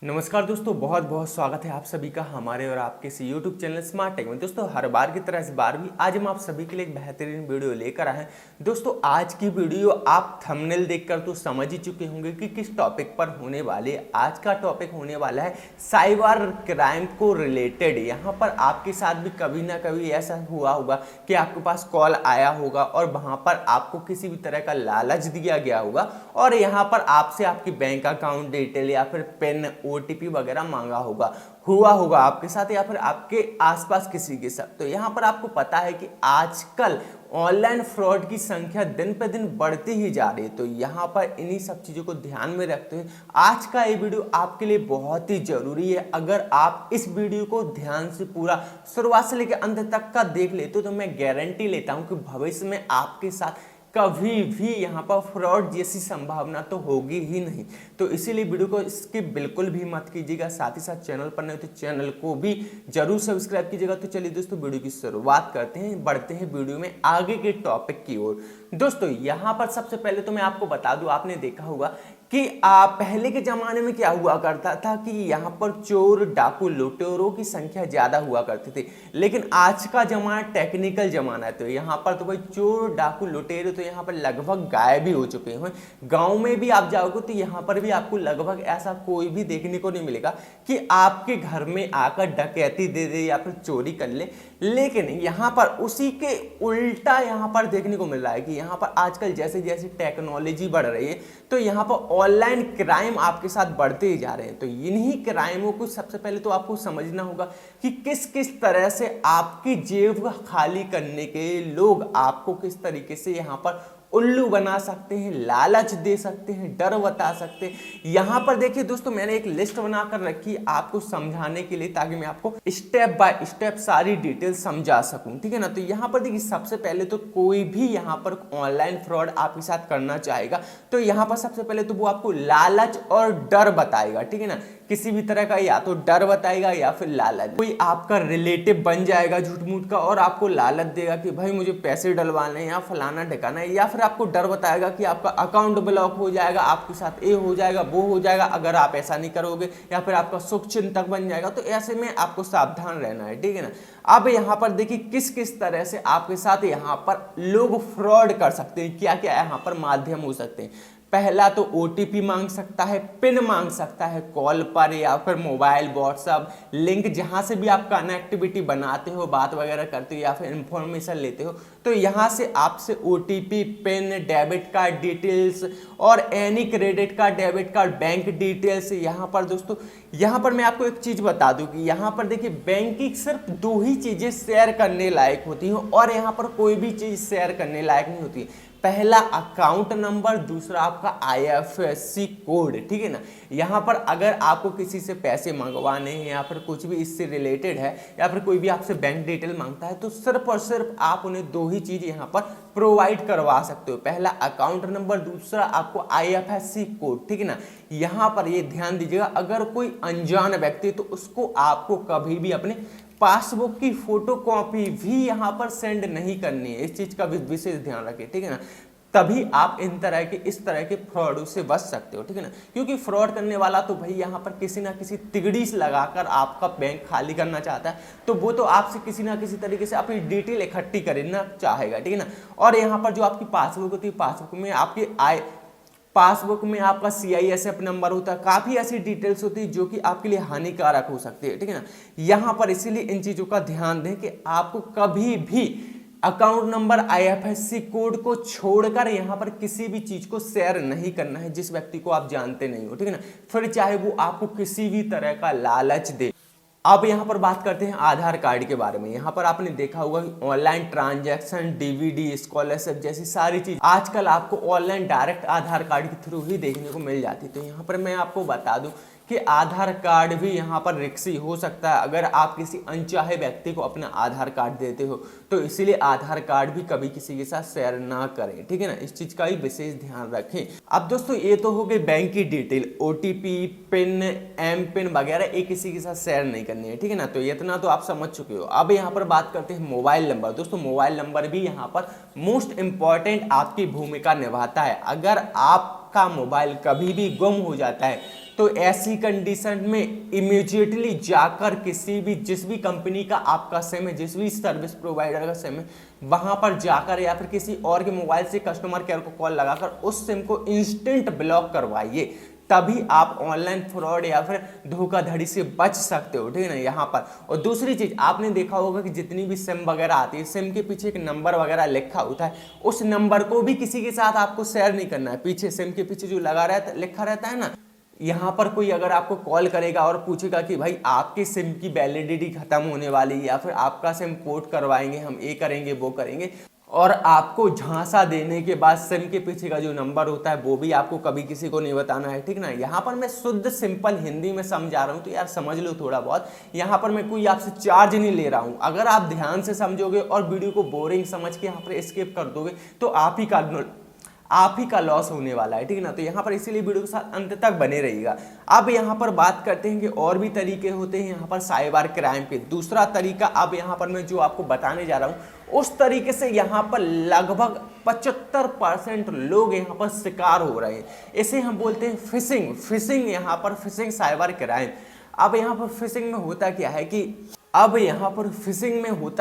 नमस्कार दोस्तों, बहुत बहुत स्वागत है आप सभी का हमारे और आपके इस YouTube चैनल स्मार्ट टेक में। दोस्तों हर बार की तरह इस बार भी आज हम आप सभी के लिए एक बेहतरीन वीडियो लेकर आए हैं। दोस्तों आज की वीडियो आप थंबनेल देखकर तो समझ ही चुके होंगे कि किस टॉपिक पर होने वाले। आज का टॉपिक होने वाला है साइबर क्राइम को रिलेटेड। यहाँ पर आपके साथ भी कभी ना कभी ऐसा हुआ होगा कि आपके पास कॉल आया होगा और वहाँ पर आपको किसी भी तरह का लालच दिया गया होगा और यहाँ पर आपसे आपकी बैंक अकाउंट डिटेल या फिर पिन ओटीपी वगैरह मांगा होगा। हुआ होगा आपके साथ या फिर आपके आसपास किसी के साथ। तो यहाँ पर आपको पता है कि आजकल ऑनलाइन फ्रॉड की संख्या दिन पे दिन बढ़ती ही जा रही है। तो यहाँ पर इन्हीं सब चीज़ों को ध्यान में रखते हुए आज का ये वीडियो आपके लिए बहुत ही जरूरी है। अगर आप इस वीडियो को ध्यान से पूरा शुरुआत से लेकर अंत तक का देख लेते हो तो मैं गारंटी लेता हूँ कि भविष्य में आपके साथ कभी भी यहाँ पर फ्रॉड जैसी संभावना तो होगी ही नहीं। तो इसीलिए वीडियो को स्किप बिल्कुल भी मत कीजिएगा। साथ ही साथ चैनल पर नहीं तो चैनल को भी जरूर सब्सक्राइब कीजिएगा। तो चलिए दोस्तों वीडियो की शुरुआत करते हैं, बढ़ते हैं वीडियो में आगे के टॉपिक की ओर। दोस्तों यहाँ पर सबसे पहले तो मैं आपको बता दूं, आपने देखा होगा कि पहले के ज़माने में क्या हुआ करता था कि यहाँ पर चोर डाकू लुटेरों की संख्या ज़्यादा हुआ करती थी। लेकिन आज का ज़माना टेक्निकल ज़माना है। तो यहाँ पर तो भाई चोर डाकू लुटेरे तो यहाँ पर लगभग गायब ही हो चुके हैं। गांव में भी आप जाओगे तो यहाँ पर भी आपको लगभग ऐसा कोई भी देखने को नहीं मिलेगा कि आपके घर में आकर डकैती दे दे या फिर चोरी कर ले। लेकिन यहाँ पर उसी के उल्टा यहाँ पर देखने को मिल रहा है कि यहाँ पर आजकल जैसे जैसे टेक्नोलॉजी बढ़ रही है तो यहाँ पर ऑनलाइन क्राइम आपके साथ बढ़ते ही जा रहे हैं। तो इन्हीं क्राइमों को सबसे पहले तो आपको समझना होगा कि किस किस तरह से आपकी जेब खाली करने के लोग आपको किस तरीके से यहाँ पर उल्लू बना सकते हैं, लालच दे सकते हैं, डर बता सकते हैं। यहाँ पर देखिए दोस्तों, मैंने एक लिस्ट बनाकर रखी आपको समझाने के लिए ताकि मैं आपको स्टेप बाय स्टेप सारी डिटेल समझा सकूं, ठीक है ना। तो यहाँ पर देखिए सबसे पहले तो कोई भी यहाँ पर ऑनलाइन फ्रॉड आपके साथ करना चाहेगा तो यहाँ पर सबसे पहले तो वो आपको लालच और डर बताएगा, ठीक है ना। किसी भी तरह का या तो डर बताएगा या फिर लालच। कोई आपका रिलेटिव बन जाएगा झूठ मूठ का और आपको लालच देगा कि भाई मुझे पैसे डलवाने हैं या फलाना ठिकाना है, या फिर आपको डर बताएगा कि आपका अकाउंट ब्लॉक हो जाएगा, आपके साथ ये हो जाएगा वो हो जाएगा अगर आप ऐसा नहीं करोगे, या फिर आपका शुभ चिंतक बन जाएगा। तो ऐसे में आपको सावधान रहना है, ठीक है ना। अब यहाँ पर देखिए किस किस तरह से आपके साथ यहाँ पर लोग फ्रॉड कर सकते हैं, क्या क्या यहाँ पर माध्यम हो सकते हैं। पहला तो ओटीपी मांग सकता है, पिन मांग सकता है कॉल पर या फिर मोबाइल व्हाट्सएप लिंक जहां से भी आप कनेक्टिविटी बनाते हो, बात वगैरह करते हो या फिर इंफॉर्मेशन लेते हो तो यहां से आपसे OTP, pin, debit card details और any credit card, debit card, bank details. यहाँ पर दोस्तों यहाँ पर मैं आपको एक चीज बता दूं कि यहाँ पर देखिए बैंक की सिर्फ दो ही चीजें शेयर करने लायक होती हैं और यहाँ पर कोई भी चीज शेयर करने लायक नहीं होती। पहला अकाउंट नंबर, दूसरा आपका आईएफएससी कोड, ठीक है ना। यहाँ पर अगर आपको किसी से पैसे मंगवाने हैं या फिर कुछ भी इससे रिलेटेड है या फिर कोई भी आपसे बैंक डिटेल मांगता है तो सिर्फ और सिर्फ आप उन्हें दो ही चीज यहाँ पर प्रोवाइड करवा सकते हो। पहला अकाउंट नंबर, दूसरा आपको आईएफएससी कोड, ठीक है ना। यहाँ पर ये ध्यान दीजिएगा, अगर कोई अनजान व्यक्ति तो उसको आपको कभी भी अपने पासबुक की फोटो कॉपी भी यहाँ पर सेंड नहीं करनी है। इस चीज का विशेष ध्यान रखें, ठीक है ना। तभी आप इस तरह के फ्रॉड से बच सकते हो, ठीक है ना। क्योंकि फ्रॉड करने वाला तो भाई यहाँ पर किसी ना किसी तिगड़ी से लगाकर आपका बैंक खाली करना चाहता है तो वो तो आपसे किसी ना किसी तरीके से अपनी डिटेल इकट्ठी करना चाहेगा, ठीक है ना। और यहाँ पर जो आपकी पासबुक होती है, पासबुक में आपका CISF नंबर होता है, काफी ऐसी डिटेल्स होती है जो कि आपके लिए हानिकारक हो सकती है, ठीक है ना। यहाँ पर इसीलिए इन चीजों का ध्यान दें कि आपको कभी भी अकाउंट नंबर, आईएफएससी कोड को छोड़कर यहाँ पर किसी भी चीज को शेयर नहीं करना है जिस व्यक्ति को आप जानते नहीं हो, ठीक है ना। फिर चाहे वो आपको किसी भी तरह का लालच दे। अब यहाँ पर बात करते हैं आधार कार्ड के बारे में। यहाँ पर आपने देखा होगा कि ऑनलाइन ट्रांजैक्शन, डीवीडी, स्कॉलरशिप जैसी सारी चीज आजकल आपको ऑनलाइन डायरेक्ट आधार कार्ड के थ्रू ही देखने को मिल जाती है। तो यहाँ पर मैं आपको बता दूं कि आधार कार्ड भी यहाँ पर रिस्की हो सकता है अगर आप किसी अनचाहे व्यक्ति को अपना आधार कार्ड देते हो। तो इसीलिए आधार कार्ड भी कभी किसी के साथ शेयर ना करें, ठीक है ना। इस चीज का भी विशेष ध्यान रखें। अब दोस्तों ये तो हो गई बैंक की detail, OTP, PIN, M PIN वगैरह ये किसी के साथ शेयर नहीं करनी है, ठीक है ना। तो इतना तो आप समझ चुके हो। अब यहाँ पर बात करते हैं मोबाइल नंबर। दोस्तों मोबाइल नंबर भी यहाँ पर मोस्ट इंपॉर्टेंट आपकी भूमिका निभाता है। अगर आपका मोबाइल कभी भी गुम हो जाता है तो ऐसी कंडीशन में इमीडिएटली जाकर किसी भी जिस भी कंपनी का आपका सिम है, जिस भी सर्विस प्रोवाइडर का सिम है, वहां पर जाकर या फिर किसी और के मोबाइल से कस्टमर केयर को कॉल लगाकर उस सिम को इंस्टेंट ब्लॉक करवाइए, तभी आप ऑनलाइन फ्रॉड या फिर धोखाधड़ी से बच सकते हो, ठीक है ना यहाँ पर। और दूसरी चीज आपने देखा होगा कि जितनी भी सिम वगैरह आती है, सिम के पीछे एक नंबर वगैरह लिखा होता है, उस नंबर को भी किसी के साथ आपको शेयर नहीं करना है। पीछे सिम के पीछे जो लिखा रहता है ना, यहाँ पर कोई अगर आपको कॉल करेगा और पूछेगा कि भाई आपके सिम की वैलिडिटी खत्म होने वाली है या फिर आपका सिम पोर्ट करवाएंगे, हम ये करेंगे वो करेंगे, और आपको झांसा देने के बाद सिम के पीछे का जो नंबर होता है वो भी आपको कभी किसी को नहीं बताना है, ठीक ना। यहाँ पर मैं शुद्ध सिंपल हिंदी में समझा रहा हूँ, तो यार समझ लो थोड़ा बहुत। यहाँ पर मैं कोई आपसे चार्ज नहीं ले रहा हूँ। अगर आप ध्यान से समझोगे और वीडियो को बोरिंग समझ के यहाँ पर स्किप कर दोगे तो आप ही का लॉस होने वाला है, ठीक है ना। तो यहाँ पर इसीलिए वीडियो के साथ अंत तक बने रहिएगा। अब यहाँ पर बात करते हैं कि और भी तरीके होते हैं यहाँ पर साइबर क्राइम के। दूसरा तरीका अब यहाँ पर मैं जो आपको बताने जा रहा हूँ, उस तरीके से यहाँ पर लगभग 75% लोग यहाँ पर शिकार हो रहे हैं। इसे हम बोलते हैं फिशिंग यहाँ पर फिशिंग साइबर क्राइम। अब यहाँ पर फिशिंग में होता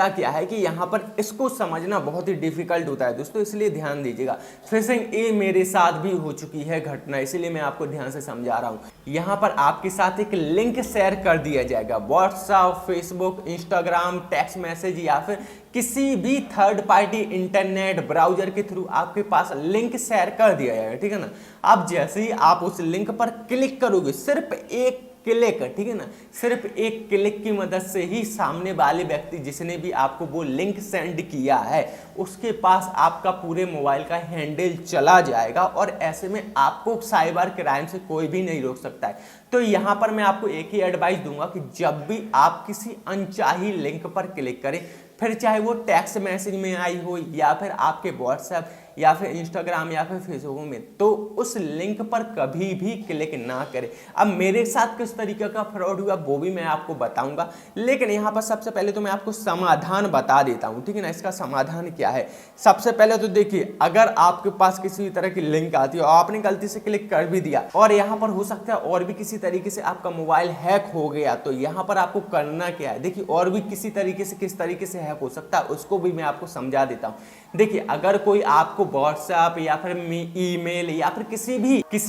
क्या है कि यहाँ पर इसको समझना बहुत ही डिफिकल्ट होता है दोस्तों, इसलिए ध्यान दीजिएगा। फिशिंग ये मेरे साथ भी हो चुकी है घटना, इसीलिए मैं आपको ध्यान से समझा रहा हूँ। यहाँ पर आपके साथ एक लिंक शेयर कर दिया जाएगा, WhatsApp, Facebook, Instagram, text message या फिर किसी भी थर्ड पार्टी इंटरनेट ब्राउजर के थ्रू आपके पास लिंक शेयर कर दिया जाएगा, ठीक है ना। अब जैसे ही आप उस लिंक पर क्लिक करोगे, सिर्फ एक क्लिक, ठीक है ना, सिर्फ एक क्लिक की मदद से ही सामने वाले व्यक्ति जिसने भी आपको वो लिंक सेंड किया है उसके पास आपका पूरे मोबाइल का हैंडल चला जाएगा, और ऐसे में आपको साइबर क्राइम से कोई भी नहीं रोक सकता है। तो यहाँ पर मैं आपको एक ही एडवाइस दूंगा कि जब भी आप किसी अनचाही लिंक पर क्लिक करें, फिर चाहे वो टेक्स्ट मैसेज में आई हो या फिर आपके व्हाट्सएप या फिर इंस्टाग्राम या फिर फेसबुक में, तो उस लिंक पर कभी भी क्लिक ना करें। अब मेरे साथ किस तरीके का फ्रॉड हुआ वो भी मैं आपको बताऊंगा, लेकिन यहाँ पर सबसे पहले तो मैं आपको समाधान बता देता हूँ, ठीक है ना। इसका समाधान क्या है, सबसे पहले तो देखिए, अगर आपके पास किसी तरह की लिंक आती है और आपने गलती से क्लिक कर भी दिया और यहाँ पर हो सकता है और भी किसी तरीके से आपका मोबाइल हैक हो गया, तो यहाँ पर आपको करना क्या है, देखिए और भी किसी तरीके से किस तरीके से हैक हो सकता है उसको भी मैं आपको समझा देता हूँ। देखिए, अगर कोई आपको व्हाट्सएप या फिर ईमेल या फिर किसी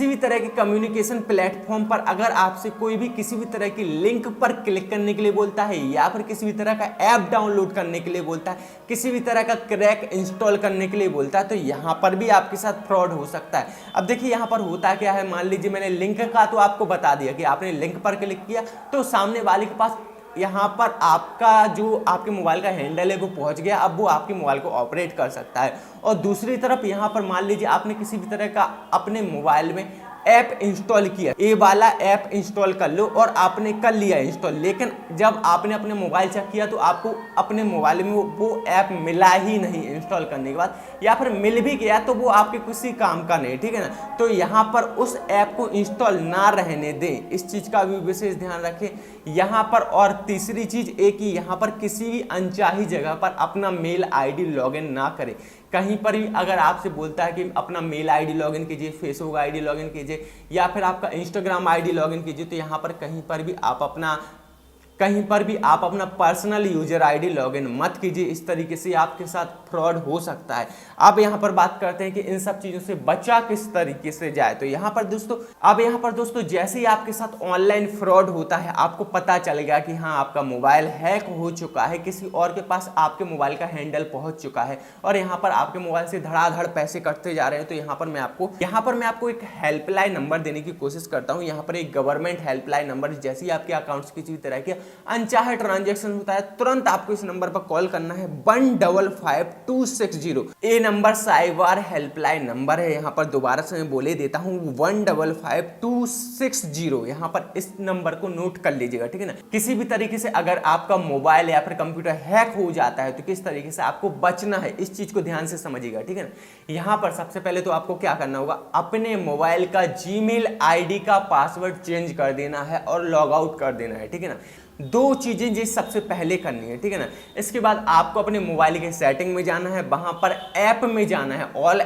भी तरह के कम्युनिकेशन प्लेटफॉर्म पर अगर आपसे कोई भी किसी भी तरह की लिंक पर क्लिक करने के लिए बोलता है या फिर किसी भी तरह का ऐप डाउनलोड करने के लिए बोलता है, किसी भी तरह का क्रैक इंस्टॉल करने के लिए बोलता है, तो यहाँ पर भी आपके साथ फ्रॉड हो सकता है। अब देखिए यहाँ पर होता क्या है, मान लीजिए मैंने लिंक का तो आपको बता दिया कि आपने लिंक पर क्लिक किया तो सामने वाले के पास यहाँ पर आपका जो आपके मोबाइल का हैंडल है वो पहुंच गया, अब वो आपके मोबाइल को ऑपरेट कर सकता है। और दूसरी तरफ यहाँ पर मान लीजिए आपने किसी भी तरह का अपने मोबाइल में ऐप इंस्टॉल किया, ये वाला ऐप इंस्टॉल कर लो और आपने कर लिया इंस्टॉल, लेकिन जब आपने अपने मोबाइल चेक किया तो आपको अपने मोबाइल में वो ऐप मिला ही नहीं इंस्टॉल करने के बाद, या फिर मिल भी गया तो वो आपके किसी काम का नहीं, ठीक है ना। तो यहाँ पर उस ऐप को इंस्टॉल ना रहने दें, इस चीज़ का भी विशेष ध्यान रखें यहाँ पर। और तीसरी चीज़ एक ही, यहाँ पर किसी भी अनचाही जगह पर अपना मेल आईडी लॉगिन ना करें। कहीं पर भी अगर आपसे बोलता है कि अपना मेल आईडी लॉगिन कीजिए, फेसबुक आईडी लॉगिन कीजिए या फिर आपका इंस्टाग्राम आईडी लॉगिन कीजिए, तो यहाँ पर कहीं पर भी आप अपना पर्सनल यूजर आईडी लॉगिन मत कीजिए। इस तरीके से आपके साथ फ्रॉड हो सकता है। अब यहाँ पर बात करते हैं कि इन सब चीज़ों से बचा किस तरीके से जाए। तो यहाँ पर दोस्तों जैसे ही आपके साथ ऑनलाइन फ्रॉड होता है, आपको पता चल गया कि हाँ आपका मोबाइल हैक हो चुका है, किसी और के पास आपके मोबाइल का हैंडल पहुंच चुका है और यहाँ पर आपके मोबाइल से धड़ाधड़ पैसे कटते जा रहे हैं, तो यहाँ पर मैं आपको एक हेल्पलाइन नंबर देने की कोशिश करता हूँ। यहाँ पर एक गवर्नमेंट हेल्पलाइन नंबर, जैसे ही आपके अकाउंट से किसी तरह के अनचाहे ट्रांजैक्शन होता है, तुरंत आपको इस नंबर पर कॉल करना है 155260। ये नंबर साइबर हेल्पलाइन नंबर है। यहाँ पर दोबारा से मैं बोले देता हूँ 155260। यहाँ पर इस नंबर को नोट कर लीजिएगा, ठीक है ना। किसी भी तरीके से अगर आपका मोबाइल या फिर कंप्यूटर हैक हो जाता है तो किस तरीके से आपको बचना है, इस चीज को ध्यान से समझिएगा, ठीक है ना। यहाँ पर सबसे पहले तो आपको क्या करना होगा, अपने मोबाइल का जीमेल आईडी का पासवर्ड चेंज कर देना है और लॉग आउट कर देना है, ठीक है ना। दो चीजें जी सबसे पहले करनी है, ठीक है ना। इसके बाद आपको अपने मोबाइल के सेटिंग में जाना है, वहां पर ऐप में जाना है, ऑल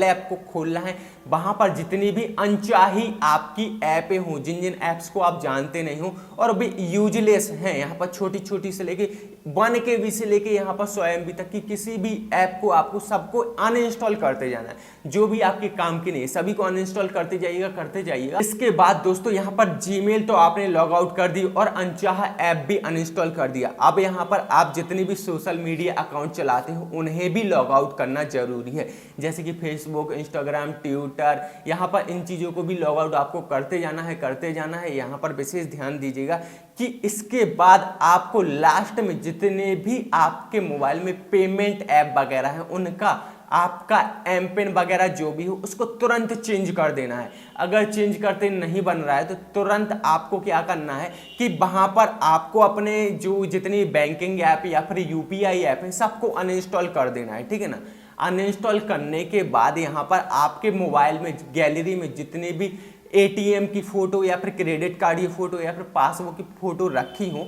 ऐप को खोलना है। वहां पर जितनी भी अनचाही आपकी ऐपें हों, जिन जिन ऐप्स को आप जानते नहीं हो और भी यूजलेस हैं, यहाँ पर छोटी छोटी से लेके 1 KB से लेके यहाँ पर 100 MB तक की किसी भी ऐप को आपको सबको अनइंस्टॉल करते जाना है। जो भी आपके काम की नहीं, सभी को अनइंस्टॉल करते जाइएगा। इसके बाद दोस्तों यहाँ पर जीमेल तो आपने लॉग आउट कर दी और अनचाहा ऐप भी अनइंस्टॉल कर दिया। अब यहाँ पर आप जितनी भी सोशल मीडिया अकाउंट चलाते हो उन्हें भी लॉग आउट करना जरूरी है, जैसे कि फेसबुक, इंस्टाग्राम, ट्विटर, यहाँ पर इन चीज़ों को भी लॉग आउट आपको करते जाना है। यहाँ पर विशेष ध्यान दीजिएगा कि इसके बाद आपको लास्ट में जितने भी आपके मोबाइल में पेमेंट ऐप वगैरह है उनका आपका एम पिन वगैरह जो भी हो उसको तुरंत चेंज कर देना है। अगर चेंज करते नहीं बन रहा है तो तुरंत आपको क्या करना है कि वहां पर आपको अपने जो जितनी बैंकिंग ऐप या फिर यूपीआई ऐप है सबको अनइंस्टॉल कर देना है, ठीक है ना। अनइंस्टॉल करने के बाद यहाँ पर आपके मोबाइल में गैलरी में जितने भी एटीएम की फोटो या फिर क्रेडिट कार्ड की फोटो या फिर पासबुक की फोटो रखी हो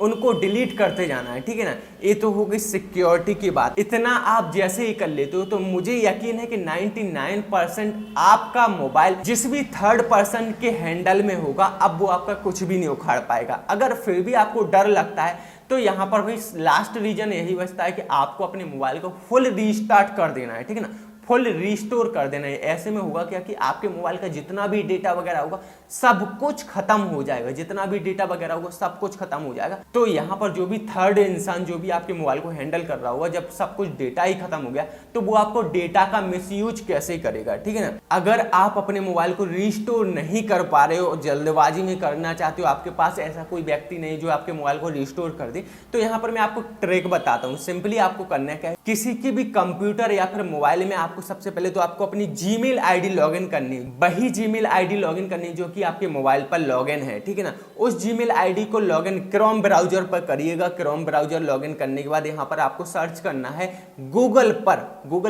उनको डिलीट करते जाना है, ठीक है ना। ये तो हो गई सिक्योरिटी की बात। इतना आप जैसे ही कर लेते हो तो मुझे यकीन है कि 99% आपका मोबाइल जिस भी थर्ड पर्सन के हैंडल में होगा अब वो आपका कुछ भी नहीं उखाड़ पाएगा। अगर फिर भी आपको डर लगता है तो यहाँ पर भी लास्ट रीजन यही बचता है कि आपको अपने मोबाइल को फुल रीस्टार्ट कर देना है, ठीक है ना, फुल रिस्टोर कर देना है। ऐसे में होगा क्या कि आपके मोबाइल का जितना भी डेटा वगैरह होगा सब कुछ खत्म हो जाएगा, जितना भी डेटा वगैरह होगा सब कुछ खत्म हो जाएगा। तो यहाँ पर जो भी थर्ड इंसान जो भी आपके मोबाइल को हैंडल कर रहा होगा, जब सब कुछ डेटा ही खत्म हो गया तो वो आपको डेटा का मिसयूज कैसे करेगा, ठीक है ना। अगर आप अपने मोबाइल को रिस्टोर नहीं कर पा रहे हो, जल्दबाजी में करना चाहते हो, आपके पास ऐसा कोई व्यक्ति नहीं जो आपके मोबाइल को रिस्टोर कर दे, तो यहाँ पर मैं आपको ट्रिक बताता हूँ। सिंपली आपको करना क्या है, किसी की भी कंप्यूटर या फिर मोबाइल में आपको सबसे पहले तो आपको अपनी जीमेल आईडी लॉगिन करनी है। वही जीमेल आईडी लॉगिन करनी है जो कि आपके मोबाइल पर लॉगिन है, ठीक है ना। उस जीमेल आईडी को लॉगिन क्रोम ब्राउजर पर करिएगा। क्रोम ब्राउजर लॉगिन करने के बाद यहाँ पर आपको सर्च करना है गूगल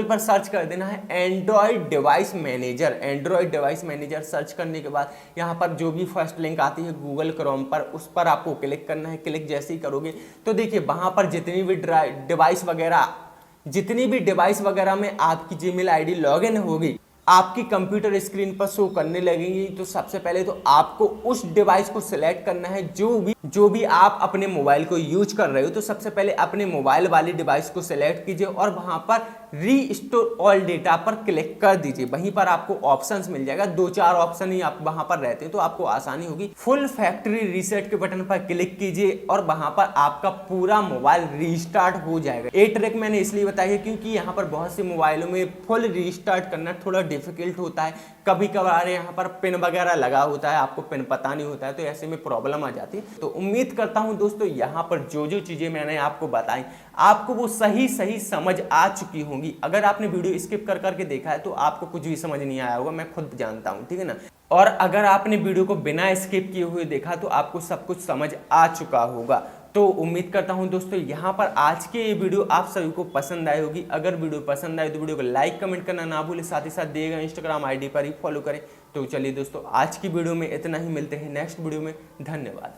पर सर्च कर देना है Android device manager. Android device manager search करने के बाद यहाँ पर जो भी फर्स्ट लिंक आती है गूगल क्रोम पर, उस पर आपको क्लिक करना है। क्लिक जैसे ही करोगे तो देखिए वहां पर जितनी भी डिवाइस वगैरह में आपकी जीमेल आईडी लॉगिन होगी आपकी कंप्यूटर स्क्रीन पर शो करने लगेंगी। तो सबसे पहले तो आपको उस डिवाइस को सिलेक्ट करना है जो भी आप अपने मोबाइल को यूज कर रहे हो। तो सबसे पहले अपने मोबाइल वाली डिवाइस को सिलेक्ट कीजिए और वहां पर रीस्टोर ऑल डेटा पर क्लिक कर दीजिए। वहीं पर आपको ऑप्शंस मिल जाएगा, 2-4 ऑप्शन ही आप वहां पर रहते हैं तो आपको आसानी होगी। फुल फैक्ट्री रीसेट के बटन पर क्लिक कीजिए और वहां पर आपका पूरा मोबाइल रीस्टार्ट हो जाएगा। ये ट्रिक मैंने इसलिए बताई है क्योंकि यहाँ पर बहुत से मोबाइलों में फुल रीस्टार्ट करना थोड़ा डिफिकल्ट होता है। कभी कभार यहाँ पर पिन वगैरह लगा होता है, आपको पिन पता नहीं होता है, तो ऐसे में प्रॉब्लम आ जाती है। तो उम्मीद करता हूं दोस्तों यहाँ पर जो चीजें मैंने आपको बताई आपको वो सही समझ आ चुकी होंगी। अगर आपने वीडियो स्किप करके देखा है तो आपको कुछ भी समझ नहीं आया होगा, मैं खुद जानता हूं, ठीक है ना। और अगर आपने वीडियो को बिना स्किप किए हुए देखा तो आपको सब कुछ समझ आ चुका होगा। तो उम्मीद करता हूं दोस्तों यहाँ पर आज के ये वीडियो आप सभी को पसंद आई होगी। अगर वीडियो पसंद आए तो वीडियो को लाइक कमेंट करना ना भूलें, साथ ही साथ दिए गए इंस्टाग्राम आईडी पर ही फॉलो करें। तो चलिए दोस्तों आज की वीडियो में इतना ही, मिलते हैं नेक्स्ट वीडियो में। धन्यवाद।